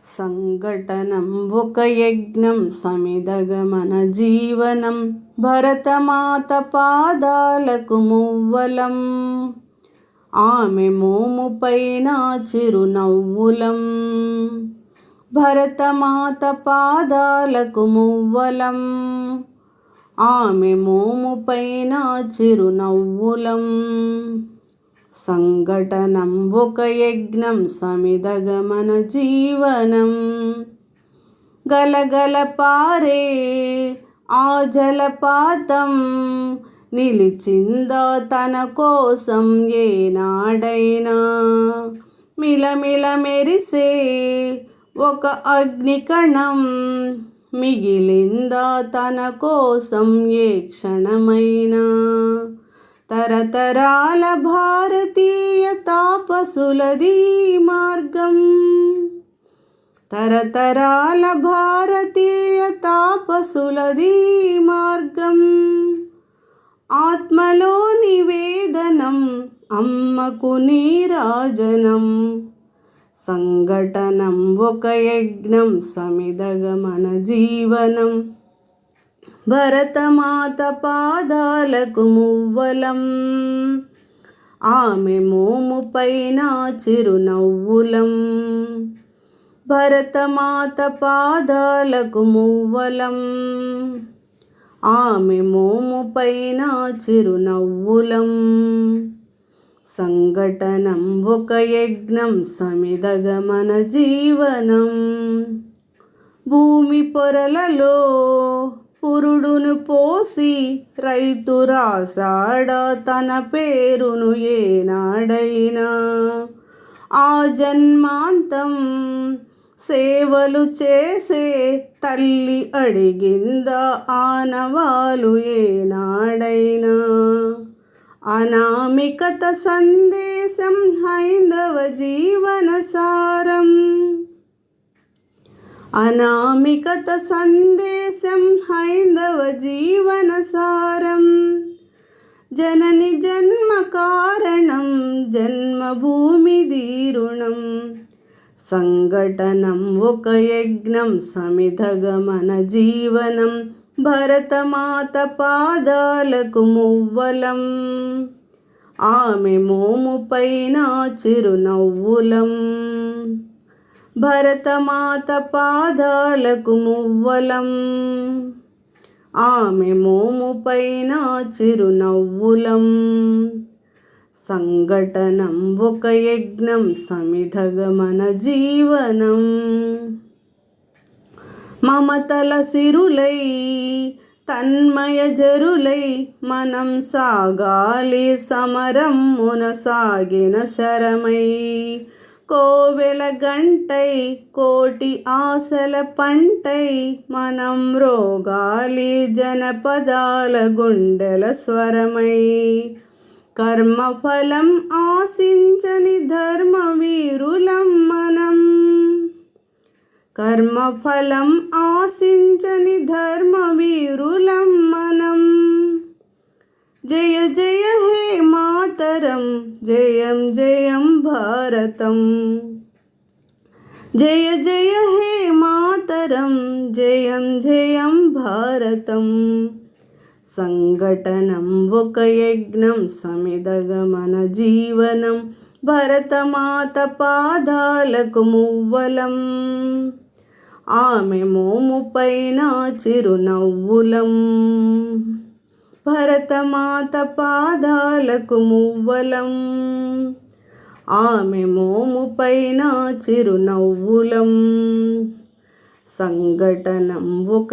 సంఘటనం ఒక యజ్ఞం సమిధగమన జీవనం భరతమాత పాదాలకు మువ్వలం ఆమె మోముపైన చిరునవ్వులం భరతమాత పాదాలకు మువ్వలం ఆమె మోముపైన చిరునవ్వులం సంఘటనం ఒక యజ్ఞం సమిధగమన జీవనం గలగల పారే ఆ జలపాతం నిలిచిందా తన కోసం ఏనాడైనా మిలమిల మెరిసే ఒక అగ్నికణం మిగిలిందా తన కోసం ఏ క్షణమైనా తరతరాల భారతీయ తాపసులది మార్గం తరతరాల భారతీయ తాపసులది మార్గం ఆత్మలో నివేదనం అమ్మకు నీరాజనం సంఘటనం ఒక యజ్ఞం సమిధగమన జీవనం భరతమాత పాదాలకు మువ్వలం ఆమె మోముపైన చిరునవ్వులం భరతమాత పాదాలకు మువ్వలం ఆమె మోముపైన చిరునవ్వులం సంఘటనం ఒక యజ్ఞం సమిధగమన జీవనం భూమి పొరలలో పురుడును పోసి రైతు రాసాడా తన పేరును ఏనాడైనా ఆ జన్మాంతం సేవలు చేసే తల్లి అడిగిందా ఆనవాలు ఏనాడైనా అనామికత సందేశం హైందవ జీవన సారం అనామికత సందేశం హైందవ జీవన సారం జనని జన్మ కారణం జన్మభూమి దీరుణం సంఘటనం ఒక యజ్ఞం సమిధగమన జీవనం భరతమాత పాదాలకు మువ్వలం ఆమె మోముపైన చిరునవ్వులం భరతమాత పాదాలకు మువ్వలం ఆమె మోముపైన చిరునవ్వులం సంఘటనం ఒక యజ్ఞం సమిధగమన జీవనం మమతల సిరులై తన్మయ జరులై మనం సాగాలి సమరం మునసాగిన శరమై కోవెల గంటై కోటి ఆశల పంటై మనం రోగాలి జనపదాల గుండెల స్వరమై కర్మఫలం ఆశించని ధర్మవీరులం మనం కర్మఫలం ఆశించని ధర్మవీరులం మనం జయ జయ హే మాతరం జయం జయం భారతం జయ జయ హే మాతరం జయం జయం భారతం సంఘటనం ఒక యజ్ఞం సమిధగమన జీవనం భరతమాత పాదాలకు మువ్వలం ఆమె మోముపైన చిరునవ్వులం భరతమాత పాదాలకు మువ్వలం ఆమె మోముపైన చిరునవ్వులం సంఘటనం ఒక